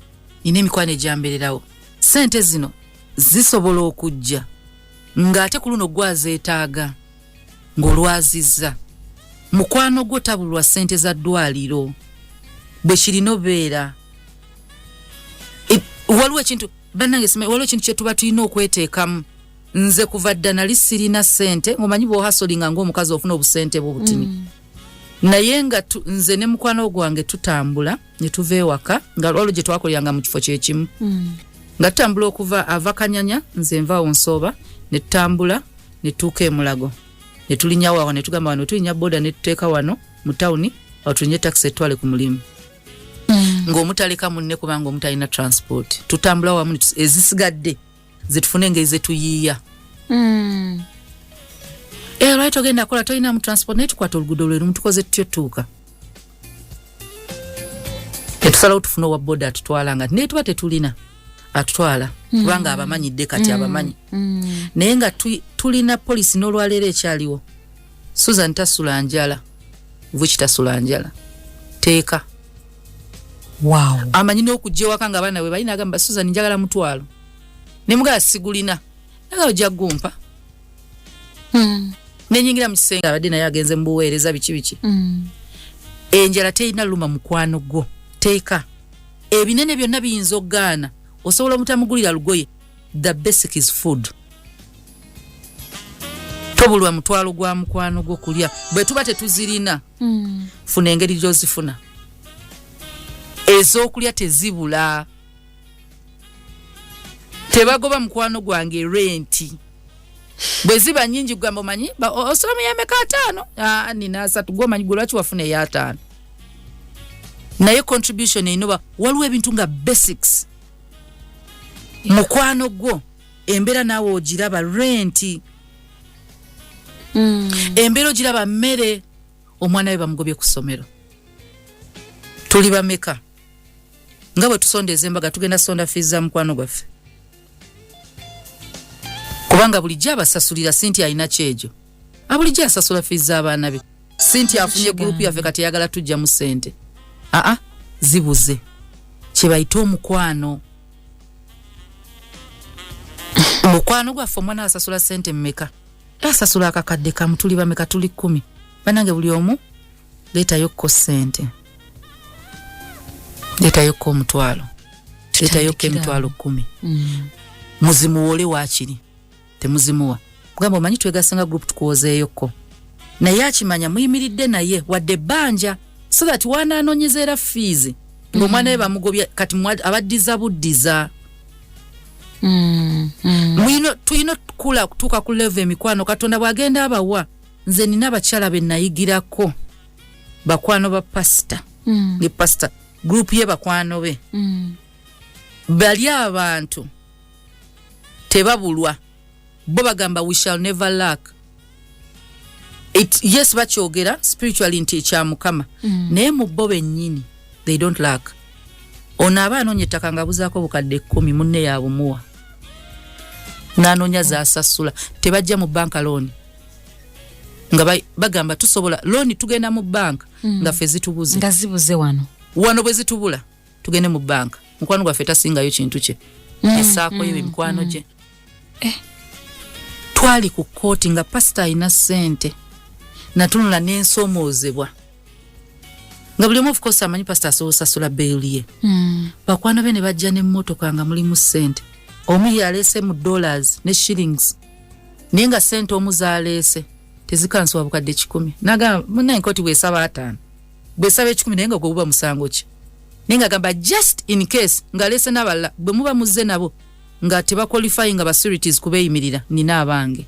nina emikwano ejambeererawo ssente zino zisobola okujja ng'ate ku luno gwazeetaaga ng'olwazizza mukwano gwo tabulwa ssente za ddwaliro bwe kirina obeera waliwo ekintu bannange waliwo ekintu kye tuba tulina okweteekamu nze kuva dda nali sirina ssente ng'omanyi bw'ohasolinga ng'omukazi ofuna obusente bw'obutini naye nga nze ne mukwano gwange tutambula ne tuva ewaka nga olwo gye twakoleranga mu kifo kyekimu nga tutambula okuva ava Kanyanya nze nvaawo Nsooba ne tutambula ne tuuka e Mulago ne tulinnya awo ne tugamba wano tulinnya boda ne tuteeka wano mu tawuni awo tulinye taxi etwale ku mulimu ng'omutaleka munne kubanga omutalina transport tutambula wamu ezisigadde zitufune engeri zetuyiiya lwaki ogenda kola tolina mu transport naye tukwata oluguudo lweru mutukoze tutyo tuuka etusalawo tufuna owa boda atutwala nga naye tuba tetulina atutwala kubanga abamanyidde kati abamanyi naye nga tulina polisi n'olwaleero ekyaliwo Susan tasula njala vuki tasula njala teeka amanyi n'okujja ewaka nga abaana bwe balina agamba Susan njagala mutwalo ne mugala sigulina naga ojja gumpa nenyingira mu kisenge abadde naye agenze mu buweereza biki enjala teyina luma mukwano gwo teeka ebinene byonna biyinza okugaana osobola omutamugulira lugoye the basic is food tobulwa mutwalo gwa mukwano gwo kulya bwe tuba tetuzirina funa engeri gy'ozifuna ez'okulya tezibula tebagoba mukwano gwange renti bweziba nyingi kugamba manyi osoma yameka 5 nina 3 goma nyigula lwaki wafune ya 5 naye contribution inoba waliwo ebintu nga basics mukwano gwo embera nawo ogiraba rent embera ogiraba mmere omwana we bamugobye ku ssomero tuli bameka nga bwe tusondeza embaga tugenda sonda fees za mukwano gwaffe kubanga bulijja abasasulira Cynthia alina kyejo abulijja asasula fees z'abaana be Cynthia afunye group yaffe kati yagala tujja mu ssente zibuze kye bayita omukwano mukwano gwaffe omwana asasula ssente mmeka asasula akakadde kamu tuli bameka tuli 10 banange buli omu leetayokko ssente leetayokko omutwalo leetayokko emitwalo 10 muzimuwole waakiri temuzimuwa mugamba omanyi twegasenga group tukuwozeeyokko naye akimanya muyimiridde naye wadde bbanja so that wanaanonyeza era fees ng'omwana we bamugobya kati abaddiza buddiza tuyina kula kutuuka ku level emikwano Katonda bw'agenda abawa nze nina abakyala be nayigirako bakwano ba pastor ne pastor group ye bakwano be bali abantu tebabulwa bo bagamba we shall never lack yes bakyogera spiritually nti kya Mukama naye mu bo bennyini they don't lack ono abaanoonya ettaka nga buzaako bukadde 10 munne yaabumuwa n'anoonya zaasasula tebajja mu banka loan nga bagamba tusobola loan tugenda mu banka nga ffe zitubuze nga zibuze wano bwe zitubula tugende mu banka mukwano gwaffe tasingayo kintu kye esaako ye mikwano gye twali ku kooti nga pastor alina ssente natunula n'ensomoozebwa nga buli omu of course amanyi pastor asasula bail ye bakwano be ne bajja n'emmotoka nga mulimu ssente omu yaleese mu dollars ne shillings naye nga ssente omu zaaleese tezikansuwa bukadde 10 nagamba munnaye nkooti bwesaba 5 bwesaba 10 naye nga gwe buba musango ki naye nga gamba just in case nga leese n'abalala bwe muba muzze nabo nga tebaqualifying nga basurities kubeeyimirira nina abange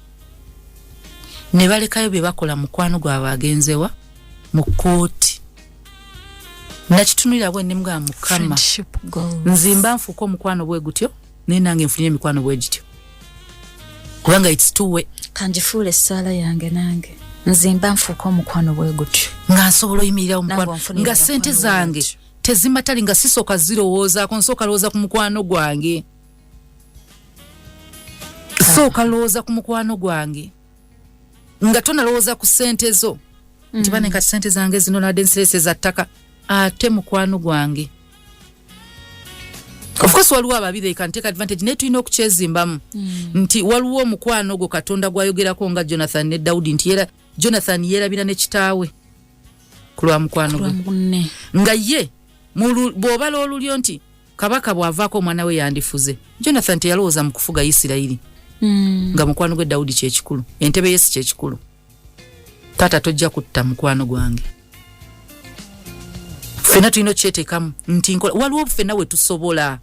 ne balekayo bye bakola mukwano gwabwe agenzewa mu kooti nakitunulira bwe ndimugamba Mukama nzimba nfuuka omukwano bwe gutyo naye nange nfunye emikwano bwe gityo kubanga it's two way kanjifuule essaala yange nange nzimba nfuuka omukwano bwe gutyo nga nsobola oyimirira omukwano nga ssente zange tezimatali nga sisooka zirowoozaako nsooka lowooza ku mukwano gwange sooka lowooza ku mukwano gwange nga tonalowooza ku ssente zo nti bane kati ssente zange zino nadde nserese za ttaka ate mukwano gwange of course waliwo ababiri can take advantage naye tulina okukyezimbamu nti waliwo omukwano gwo Katonda gwayogerako nga Jonathan ne Daudi nti Jonathan yerabira ne kitaawe ku lwa mukwano gwe nga ye bw'obala olulyo nti kabaka bw'avaako omwana we yandifuze Jonathan teyalowooza mu kufuga Isirayiri nga mukwano gwe Daudi kyekikulu entebe Yesu kyekikulu taata tojja kutta mukwano gwange ffenna tulina okyeteekamu nti waliwo ffenna we tusobola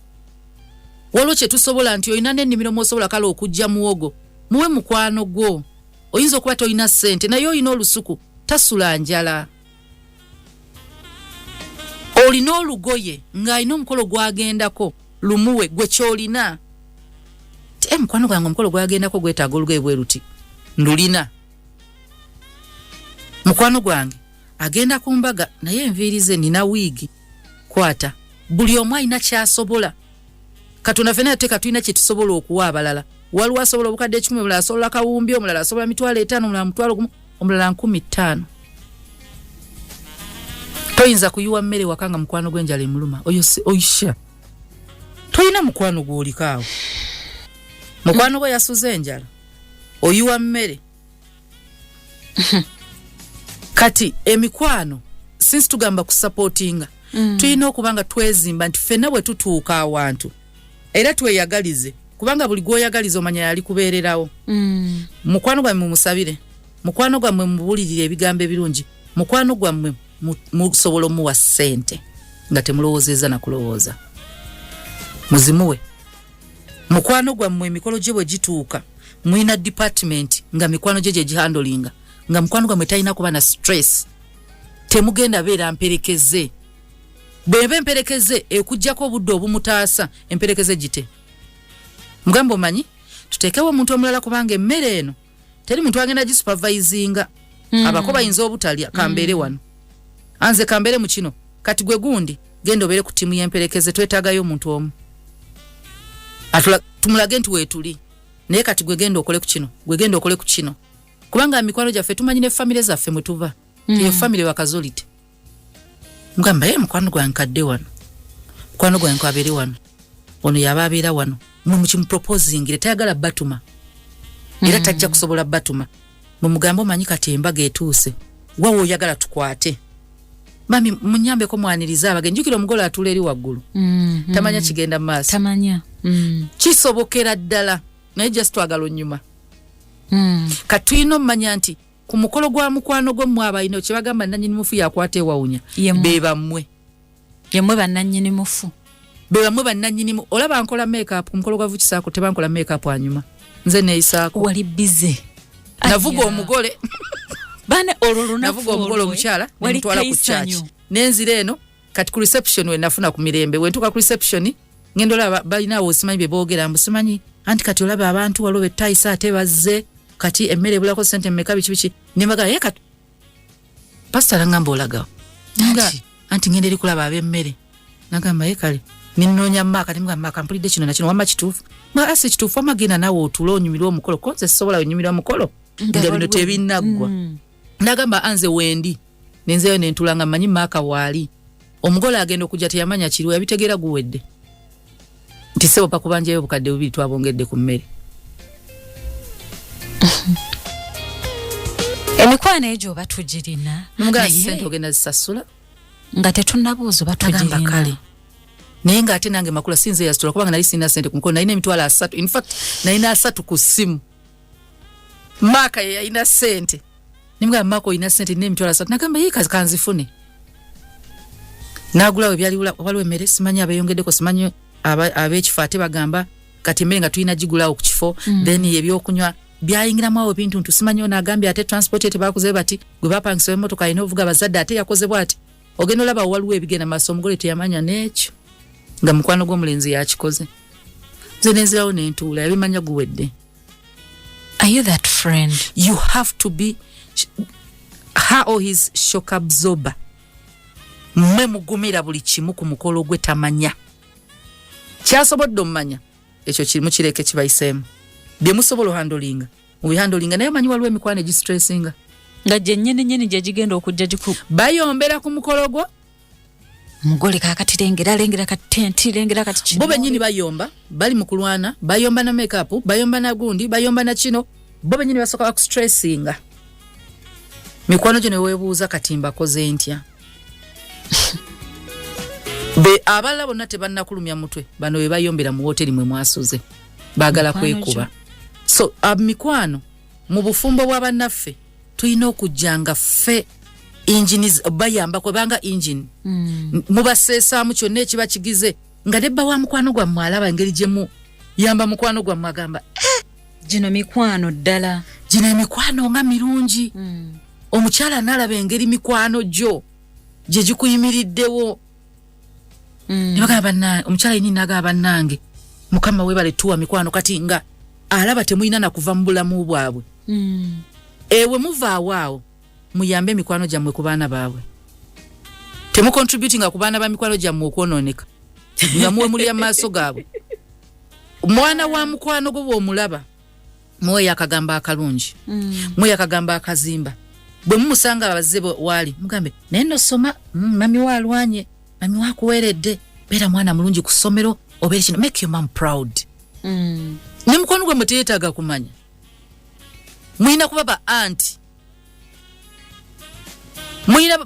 waliwo kye tusobola nti olina n'ennimiro mw'osobola kale okujja muwogo muwe mukwano gwo oyinza okuba tolina ssente naye olina olusuku tasula njala olina olugoye ng'alina omukolo gwagendako lumuwe gwe kyolina mukwano gwange omukolo gwagendako gwetaaga olugoye bwe luti ndulina mukwano gwange agenda ku mbaga naye enviiri ze nina wiigi kwata buli omu alina kyasobola Katonda ffenna yateeka tulina kye tusobola okuwa abalala waliwo asobola obukadde 10 omulala asobola kawumbi omulala asobola 5,000 omulala 1,000 omulala 15,000 toyinza kuyiwa mmere wakanga mukwano gwenjala emuluma oyisha toyina mukwano gw'olikaawo mukwano gwe yasuze enjala oyiwa mmere kati emikwano since tugamba kusupportinga tulina okubanga twezimba nti ffenna bwe tutuuka awantu era tweyagalize kubanga buli gwoyagaliza omanya yali kubeererawo mukwano gwammwe musabire mukwano gwammwe mubulirire ebigambo ebirungi mukwano gwammwe musobola omuwa ssente nga temulowoozeza na kulowooza muzimuwe mukwano gwammwe emikolo gye bwe gituuka muina department nga mikwano jeje jihandolinga nga mukwano gwa metaina kuba na stress temugenda beera mperekeze bebe mperekeze ekujjako obudde obumutaasa emperekeze jite mugambo manyi tutekewo omuntu omulala kubanga emmere eno teri muntu agenda gi supervisinga abakoba yinza obutalya kambere wano anze kambere mu kino kati gwe gundi genda obere ku timu y'emperekeze twetaagayo omuntu omu atula tumulage nti wetuli naye kati gwe genda okole ku kino gwe genda okole ku kino kubanga mikwano gyaffe tumanyi ne family zaffe mwe tuva iyo family wakazolite mugamba mukwano gwa nkadde wano mukwano gwa nkabere wano ono yaba abeera wano mu proposing letayagala batuma era tajja kusobola batuma mu mugambo manyi kati embaga etuuse wawo oyagala tukwate mami munyambe ko mwaniriza abagenjukira omugolo atula eri waggulu tamanya kigenda maaso tamanya kisobokera ddala naye just twagala onyuma katuyino mmanya nti ku mukolo gwa mukwano gwo mwaba ino kibagamba nanyini mufu yakwate wawunya beba mmwe yemwe bananyini mufu beba mmwe bananyini olaba nkola makeup ku mukolo gwa vukisaako tebankola makeup anyuma nze neyisaako wali busy navuga omugole bane olulu navuga omugole omukyala nemutwala ku church nenzire eno kati ku reception we nafuna ku mirembe we ntuka ku reception ngendola balina osimanyi be boogera mbusimanyi anti kati olaba abantu walobe taisa ate bazze kati emmere bulako sente mmeka bichi nembaga ye kati pastor ngamba olaga nga anti ngenderi kulaba ab'emmere nagamba ye kale ninnonya maka timga maka mpulide kino na kino wama kitufu ma ase kitufu amagina nawo otulo onyumirwa omukolo konze sobola onyumirwa omukolo nga bino tebinaggwa nagamba anze wendi nenzeyo nentulanga manyi maka wali omugolo agenda okujja teyamanya kirwe yabitegeera guwedde nti sebo pakubanjeyo bukadde bubiri twabongedde ku mmere emikwano egyo batugirina nga sente ogenda zisasula nga tetunnabuuzo batugirina kale naye nga ate nange makula sinze yasitula kubanga nali sina sente ku mukono nalina emitwalo 3 in fact nalina 3 ku simu maka yalina sente nimga mako ina sente nne emitwalo 3 nagamba yi kazi kanzifune nagulawe byali waliwo emmere simanyi abayongeddeko simanyi ab'ekifo bagamba kati emmere nga tulina gigulawo ku kifo then ebyokunywa byayingiramu awo ebintu ntusimanyi ono agambye ate transport ete bakoze bati gwe bapangisa emmotoka alina ovuga abazadde ate yakoze bwati ogenda olaba waliwo ebigenda maaso omugole teyamanya n'ekyo nga mukwano gw'omulenzi yakikoze nze nenzirawo nentuula yabimanya guwedde. Are you that friend? You have to be her or his shock absorber. Mme mugumira buli kimu ku mukolo gwe tamanya kyasobodde omanya ekyo kirimu kireke kibayiseemu bye musobola handlinga mubihandlinga naye manyi waliwo emikwano egistressinga nga gye nnyini gye gigenda okujja giku bayombera ku mukolo gwo mugole kakati lengera katenti lengera kati kino bo bennyini bayomba bali mu kulwana bayomba na makeup bayomba na gundi bayomba na kino bo bennyini basoka bakustressinga mikwano gyo ne weebuuza katimba koze ntya be abala bonna tebannakulumya mutwe bano be bayombera mu hoteli mwe mwasuze bagala kwekuba so mikwano mu bufumbo bwa bannaffe tulina okujjanga ffe engineers bayamba kubanga engine mubaseesaamu kyonna ekiba kigize nga debba wa mukwano gwa mwalaba engeri gyemu yamba mukwano gwa mwagamba gino mikwano ddala gino emikwano nga mirungi omukyala nalaba engeri mikwano gyo gye gikuyimiriddewo nebagamba na omukyala yini nagamba nange mukama webale tuwa mikwano kati nga alaba temuyina na kuva mu bulamu bwabwe ewe muvaawo muyambe mikwano gyammwe ku baana baabwe temu contributing ku baana ba mikwano gyammwe okwononeka nga muwe muli amaaso gaabwe mwana wa mukwano gwo bw'omulaba mwoyo akagamba akalungi mwoyo akagamba akazimba bwe mumusanga abazze wali mugambe naye no soma mami walwanye mami wakuweredde beera mwana mulungi ku ssomero obeere kino make your mom proud ne mukwano gwe muteetaaga kumanya muyina kuba ba anti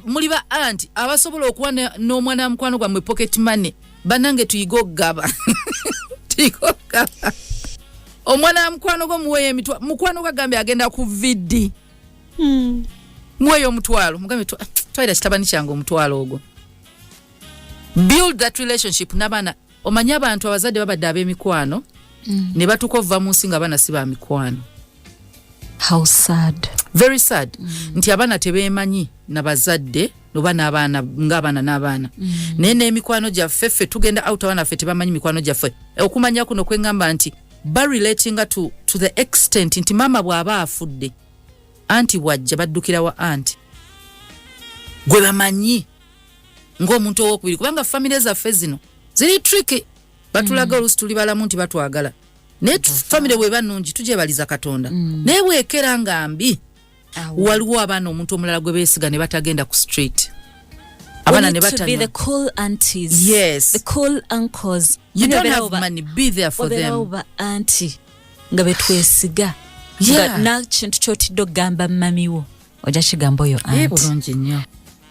muli ba anti abasobola okuwa n'omwana wa mukwano gwammwe pocket money banange tuyiga okugaba omwana wa mukwano gwo muweeyo emitwalo mukwano gwe agambye agenda ku vidi muweeyo omutwalo mugambe twalira kitabani kyange omutwalo ogwo build that relationship n'abaana omanye abantu abazadde babadde ab'emikwano ne batuka ova mu nsi nga abaana si ba mikwano. How sad. Very sad. Nti abaana tebeemanyi na bazadde oba n'abaana ng'abaana n'abaana. Naye n'emikwano gyaffe ffe tugenda out abaana ffe tebamanyi mikwano gyaffe. Okumanya kuno kwengamba nti barelatinga to the extent nti mama bw'aba afudde anti wajja baddukira wa anti gwe bamanyi ng'omuntu ow'okubiri kubanga famire zaffe zino ziri tricky batulaga olusi tuli balamu nti batwagala naye famire bw'eba nnungi tugyebaliza Katonda naye bw'ekera nga mbi waliwo abaana omuntu omulala gwe beesiga ne batagenda ku street abana ne batanya. Be the cool aunties. Yes. The cool uncles. You don't have money, be there for them. Oba auntie nga betwesiga. Yeah. Na kintu kyotidde ogamba mamiwo oja kigamba oyo auntie. Bulungi nnyo.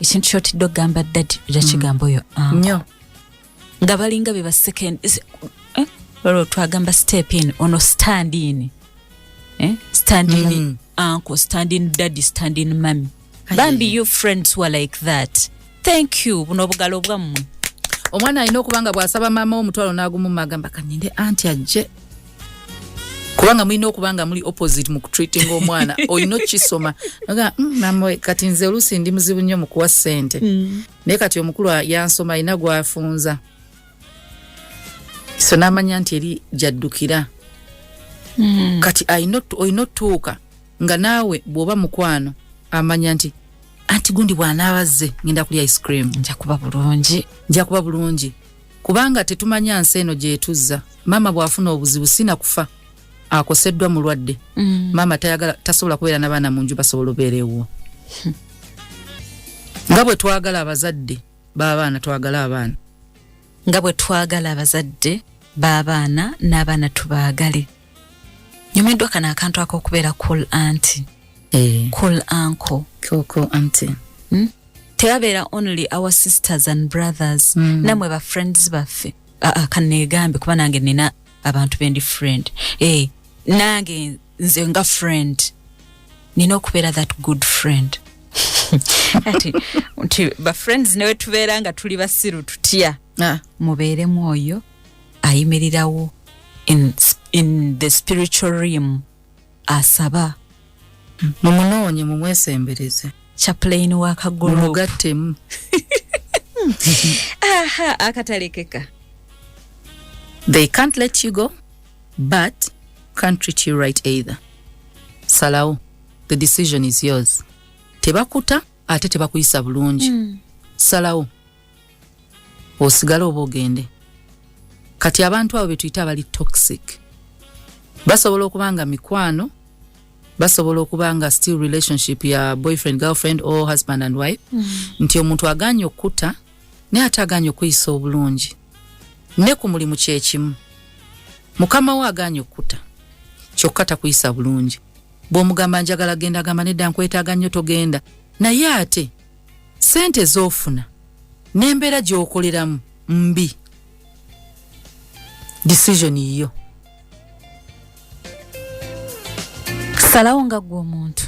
Ekintu kyotidde ogamba daddy oja kigamba oyo nnyo. Nga balinga be ba second lolo twagamba step in ono stand in. Stand in uncle, stand in daddy, stand in mommy. Bambi you friends who are like that. Thank you buno bugalo bwammwe. Omwana alina okubanga bw'asaba maama omutwalo n'agumu agamba kaninde anti ajje. Kubanga mulina okubanga muli opposite mu kutreating omwana olina kisoma. Mama kati nze olusi ndi muzibu nnyo mu kuwa ssente. Naye kati omukulu yansoma alina gwafunza. So n'amanya nti eri jaddukira. Kati olina otuuka nga naawe bw'oba mukwano amanya nti anti gundi bw'anaabazze ngenda kulya ice cream. Nja kuba bulungi. Kubanga tetumanya nsi eno gyetuzza. Mama bw'afuna obuzibu sina kufa. Akoseddwa mulwadde. Mama tasobola kubeera n'abaana mu nju basobola obeera ewo. Nga bwe twagala abazadde b'abaana twagala abaana. Nga bwe twagala abazadde b'abaana n'abaana tubaagale. Nyumiddwa kana akantu ak'okubeera cool auntie. Cool uncle. Cool auntie. Tebabeera only our sisters and brothers. Namwe ba friends baffe. Kaneegambe kuba nange nina abantu bendi friend. Nange nze nga friend. Nina okubeera that good friend. Ati ba friends newe tubeera nga tuli basiru tutya. Mubeeremu oyo ayimirirawo in the spiritual realm asaba. Mumunoonye mumwesembereze. Chaplain wa kagolo. Mumugattemu. Akatalekeka. They can't let you go, but can't treat you right either. Salawo, the decision is yours. Tebakuta ate tebakuyisa bulungi. Salawo. Osigala oba ogende. Kati abantu abo betuyita abali toxic. Basobola okubanga mikwano, basobola okubanga still relationship ya boyfriend girlfriend or husband and wife. Nti omuntu aganye okuta ne ataganye okuyisa obulungi. Ne ku mulimu kyekimu. Mukama we aganye okuta. Kyokka takuyisa bulungi. Bw'omugamba njagala genda agamba nedda nkwetaaga nnyo togenda. Naye ate sente z'ofuna n'embeera gy'okoleramu mbi. Decision yiyo. Salawo nga gwe omuntu.